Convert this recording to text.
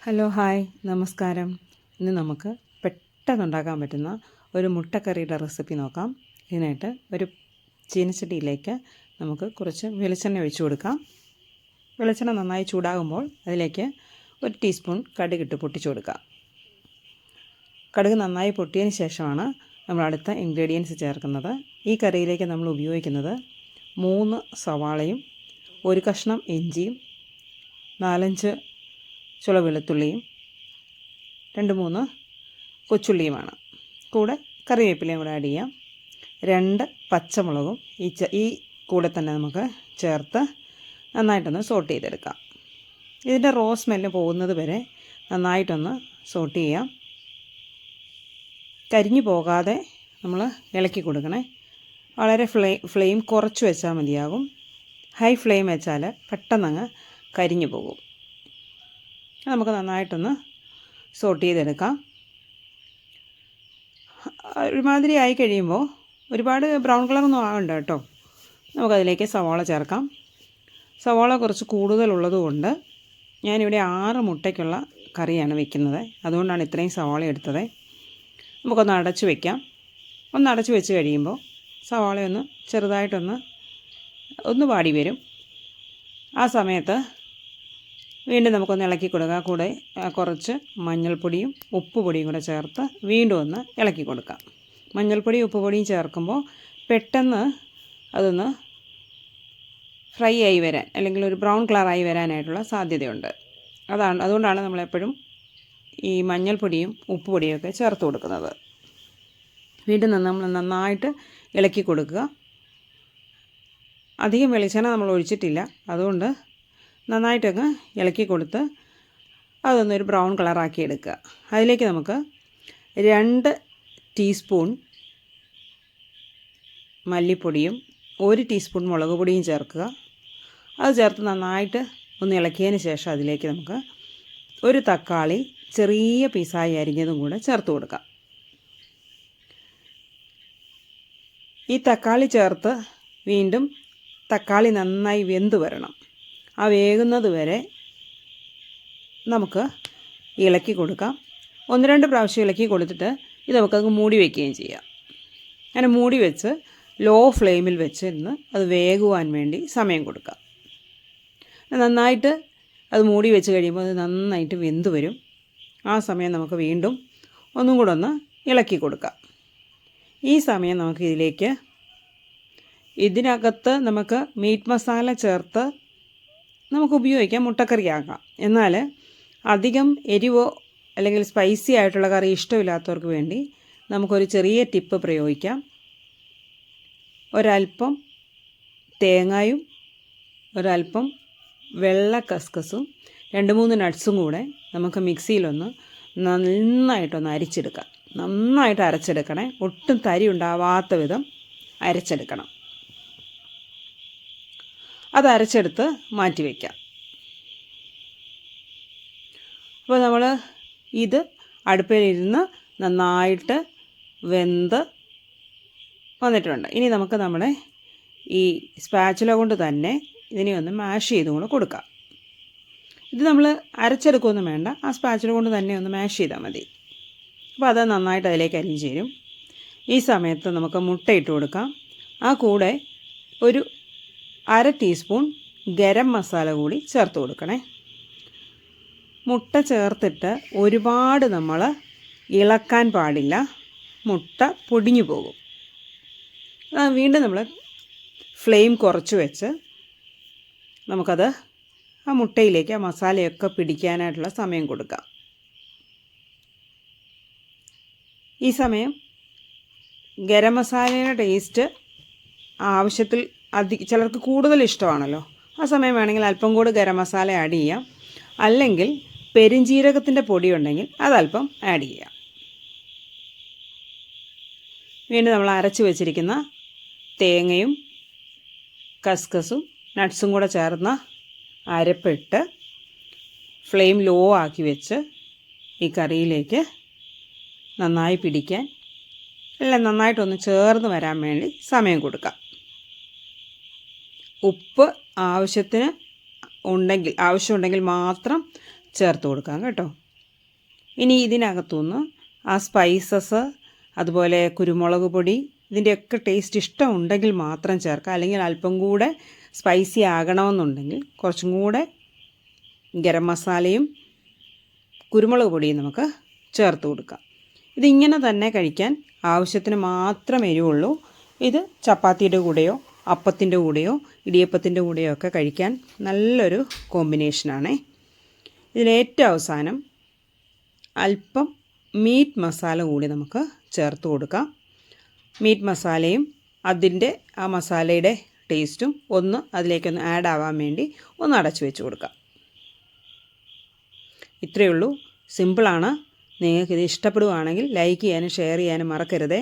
Hello hi നമസ്കാരം. ഇന്ന് നമുക്ക് പെട്ടെന്നുണ്ടാക്കാൻ പറ്റുന്ന ഒരു മുട്ടക്കറിയുടെ റെസിപ്പി നോക്കാം. ഇതിനായിട്ട് ഒരു ചീനച്ചട്ടിയിലേക്ക് നമുക്ക് കുറച്ച് വെളിച്ചെണ്ണ ഒഴിച്ചു കൊടുക്കാം. വെളിച്ചെണ്ണ നന്നായി ചൂടാകുമ്പോൾ അതിലേക്ക് ഒരു ടീസ്പൂൺ കടുകിട്ട് പൊട്ടിച്ചു കൊടുക്കാം. കടുക് നന്നായി പൊട്ടിയതിന് ശേഷമാണ് നമ്മൾ അടുത്ത ഇൻഗ്രീഡിയൻസ് ചേർക്കുന്നത്. ഈ കറിയിലേക്ക് നമ്മൾ ഉപയോഗിക്കുന്നത് 3 സവാളയും 1 കഷ്ണം ഇഞ്ചിയും 4-5 ചുള വെളുത്തുള്ളിയും 2-3 കൊച്ചുള്ളിയുമാണ്. കൂടെ കറിവേപ്പിലയും കൂടെ ആഡ് ചെയ്യാം. 2 പച്ചമുളകും ഈ കൂടെ തന്നെ നമുക്ക് ചേർത്ത് നന്നായിട്ടൊന്ന് സോട്ട് ചെയ്തെടുക്കാം. ഇതിൻ്റെ റോ സ്മെല്ല് പോകുന്നത് വരെ നന്നായിട്ടൊന്ന് സോട്ട് ചെയ്യാം. കരിഞ്ഞു പോകാതെ നമ്മൾ ഇളക്കി കൊടുക്കണേ. വളരെ ഫ്ലെയിം കുറച്ച് വെച്ചാൽ മതിയാകും. ഹൈ ഫ്ലെയിം വെച്ചാൽ പെട്ടെന്നങ്ങ് കരിഞ്ഞു പോകും. നമുക്ക് നന്നായിട്ടൊന്ന് സോട്ട് ചെയ്തെടുക്കാം. ഒരുമാതിരി ആയി കഴിയുമ്പോൾ ഒരുപാട് ബ്രൗൺ കളറൊന്നും ആകണ്ട കേട്ടോ. നമുക്കതിലേക്ക് സവാള ചേർക്കാം. സവാള കുറച്ച് കൂടുതലുള്ളതുകൊണ്ട് ഞാനിവിടെ 6 മുട്ടയ്ക്കുള്ള കറിയാണ് വെക്കുന്നത്. അതുകൊണ്ടാണ് ഇത്രയും സവാള എടുത്തത്. നമുക്കൊന്ന് അടച്ച് വയ്ക്കാം. ഒന്ന് അടച്ച് വെച്ച് കഴിയുമ്പോൾ സവാളയൊന്ന് ചെറുതായിട്ടൊന്ന് വാടി വരും. ആ സമയത്ത് വീണ്ടും നമുക്കൊന്ന് ഇളക്കി കൊടുക്കുക. കൂടെ കുറച്ച് മഞ്ഞൾപ്പൊടിയും ഉപ്പുപൊടിയും കൂടെ ചേർത്ത് വീണ്ടും ഒന്ന് ഇളക്കി കൊടുക്കാം. മഞ്ഞൾപ്പൊടിയും ഉപ്പുപൊടിയും ചേർക്കുമ്പോൾ പെട്ടെന്ന് അതൊന്ന് ഫ്രൈ ആയി വരാൻ അല്ലെങ്കിൽ ഒരു ബ്രൗൺ കളറായി വരാനായിട്ടുള്ള സാധ്യതയുണ്ട്. അതുകൊണ്ടാണ് നമ്മളെപ്പോഴും ഈ മഞ്ഞൾപ്പൊടിയും ഉപ്പുപൊടിയും ഒക്കെ ചേർത്ത് കൊടുക്കുന്നത്. വീണ്ടും നമ്മൾ നന്നായിട്ട് ഇളക്കി കൊടുക്കുക. അധികം വെളിച്ചെണ്ണ നമ്മൾ ഒഴിച്ചിട്ടില്ല. അതുകൊണ്ട് നന്നായിട്ടങ്ങ് ഇളക്കി കൊടുത്ത് അതൊന്നൊരു ബ്രൗൺ കളറാക്കി എടുക്കുക. അതിലേക്ക് നമുക്ക് 2 ടീസ്പൂൺ മല്ലിപ്പൊടിയും 1 ടീസ്പൂൺ മുളക് പൊടിയും ചേർക്കുക. അത് ചേർത്ത് നന്നായിട്ട് ഒന്ന് ഇളക്കിയതിന് ശേഷം അതിലേക്ക് നമുക്ക് ഒരു തക്കാളി ചെറിയ പീസായി അരിഞ്ഞതും കൂടെ ചേർത്ത് കൊടുക്കാം. ഈ തക്കാളി ചേർത്ത് വീണ്ടും തക്കാളി നന്നായി വെന്ത് വരണം. ആ വേകുന്നത് വരെ നമുക്ക് ഇളക്കി കൊടുക്കാം. 1-2 പ്രാവശ്യം ഇളക്കി കൊടുത്തിട്ട് ഇത് നമുക്കങ്ങ് മൂടി വയ്ക്കുകയും ചെയ്യാം. അങ്ങനെ മൂടി വെച്ച് ലോ ഫ്ലെയിമിൽ വെച്ചിരുന്ന് അത് വേകുവാൻ വേണ്ടി സമയം കൊടുക്കാം. നന്നായിട്ട് അത് മൂടി വെച്ച് കഴിയുമ്പോൾ അത് നന്നായിട്ട് വെന്ത് വരും. ആ സമയം നമുക്ക് വീണ്ടും ഒന്നും കൂടെ ഒന്ന് ഇളക്കി കൊടുക്കാം. ഈ സമയം നമുക്ക് ഇതിനകത്ത് നമുക്ക് മീറ്റ് മസാല ചേർത്ത് നമുക്ക് ഉപയോഗിക്കാം, മുട്ടക്കറിയാക്കാം. എന്നാൽ അധികം എരിവോ അല്ലെങ്കിൽ സ്പൈസി ആയിട്ടുള്ള കറി ഇഷ്ടമില്ലാത്തവർക്ക് വേണ്ടി നമുക്കൊരു ചെറിയ ടിപ്പ് പ്രയോഗിക്കാം. ഒരല്പം തേങ്ങയും ഒരല്പം വെള്ള കസ്കസും 2-3 നട്ട്സും കൂടെ നമുക്ക് മിക്സിയിലൊന്ന് നന്നായിട്ടൊന്ന് അരിച്ചെടുക്കാം. നന്നായിട്ട് അരച്ചെടുക്കണേ. ഒട്ടും തരി ഉണ്ടാവാത്ത വിധം അരച്ചെടുക്കണം. അത് അരച്ചെടുത്ത് മാറ്റി വയ്ക്കാം. അപ്പോൾ നമ്മൾ ഇത് അടുപ്പിലിരുന്ന് നന്നായിട്ട് വെന്ത് വന്നിട്ടുണ്ട്. ഇനി നമുക്ക് നമ്മുടെ ഈ സ്പാച്ചുല കൊണ്ട് തന്നെ ഇതിനെ ഒന്ന് മാഷ് ചെയ്തും കൂടെ കൊടുക്കാം. ഇത് നമ്മൾ അരച്ചെടുക്കുകയൊന്നും വേണ്ട. ആ സ്പാച്ചുല കൊണ്ട് തന്നെ ഒന്ന് മാഷ് ചെയ്താൽ മതി. അപ്പോൾ അത് നന്നായിട്ട് അതിലേക്ക് അരിഞ്ഞ് ചേരും. ഈ സമയത്ത് നമുക്ക് മുട്ട ഇട്ട് കൊടുക്കാം. ആ കൂടെ ഒരു 1/2 ടീസ്പൂൺ ഗരം മസാല കൂടി ചേർത്ത് കൊടുക്കണേ. മുട്ട ചേർത്തിട്ട് ഒരുപാട് നമ്മൾ ഇളക്കാൻ പാടില്ല. മുട്ട പൊടിഞ്ഞു പോകും. വീണ്ടും നമ്മൾ ഫ്ലെയിം കുറച്ച് വെച്ച് നമുക്കത് ആ മുട്ടയിലേക്ക് ആ മസാലയൊക്കെ പിടിക്കാനായിട്ടുള്ള സമയം കൊടുക്കാം. ഈ സമയം ഗരം മസാലയുടെ ടേസ്റ്റ് ആവശ്യത്തിൽ ചിലർക്ക് കൂടുതൽ ഇഷ്ടമാണല്ലോ. ആ സമയം വേണമെങ്കിൽ അല്പം കൂടി ഗരം മസാല ആഡ് ചെയ്യാം. അല്ലെങ്കിൽ പെരുംജീരകത്തിൻ്റെ പൊടി ഉണ്ടെങ്കിൽ അതല്പം ആഡ് ചെയ്യാം. വീണ്ടും നമ്മൾ അരച്ച് വെച്ചിരിക്കുന്ന തേങ്ങയും കസ്കസും നട്ട്സും കൂടെ ചേർന്ന അരപ്പിട്ട് ഫ്ലെയിം ലോ ആക്കി വെച്ച് ഈ കറിയിലേക്ക് നന്നായി പിടിക്കാൻ എല്ലാം നന്നായിട്ടൊന്ന് ചേർന്ന് വരാൻ വേണ്ടി സമയം കൊടുക്കാം. ഉപ്പ് ആവശ്യമുണ്ടെങ്കിൽ മാത്രം ചേർത്ത് കൊടുക്കാം കേട്ടോ. ഇനി ഇതിനകത്തുനിന്ന് ആ സ്പൈസസ്, അതുപോലെ കുരുമുളക് പൊടി, ഇതിൻ്റെയൊക്കെ ടേസ്റ്റ് ഇഷ്ടമുണ്ടെങ്കിൽ മാത്രം ചേർക്കുക. അല്ലെങ്കിൽ അല്പം കൂടെ സ്പൈസി ആകണമെന്നുണ്ടെങ്കിൽ കുറച്ചും കൂടെ ഗരം മസാലയും കുരുമുളക് പൊടിയും നമുക്ക് ചേർത്ത് കൊടുക്കാം. ഇതിങ്ങനെ തന്നെ കഴിക്കാൻ ആവശ്യത്തിന് മാത്രം എരിവുള്ളൂ. ഇത് ചപ്പാത്തിയുടെ കൂടെയോ അപ്പത്തിൻ്റെ കൂടെയോ ഇടിയപ്പത്തിൻ്റെ കൂടെയോ ഒക്കെ കഴിക്കാൻ നല്ലൊരു കോമ്പിനേഷനാണ്. ഇതിലേറ്റവും അവസാനം അല്പം മീറ്റ് മസാല കൂടി നമുക്ക് ചേർത്ത് കൊടുക്കാം. മീറ്റ് മസാലയും അതിൻ്റെ ആ മസാലയുടെ ടേസ്റ്റും അതിലേക്കൊന്ന് ആഡ് ആവാൻ വേണ്ടി ഒന്ന് അടച്ചു വെച്ച് കൊടുക്കാം. ഇത്രയേ ഉള്ളൂ. സിമ്പിളാണ്. നിങ്ങൾക്കിത് ഇഷ്ടപ്പെടുകയാണെങ്കിൽ ലൈക്ക് ചെയ്യാനും ഷെയർ ചെയ്യാനും മറക്കരുതേ.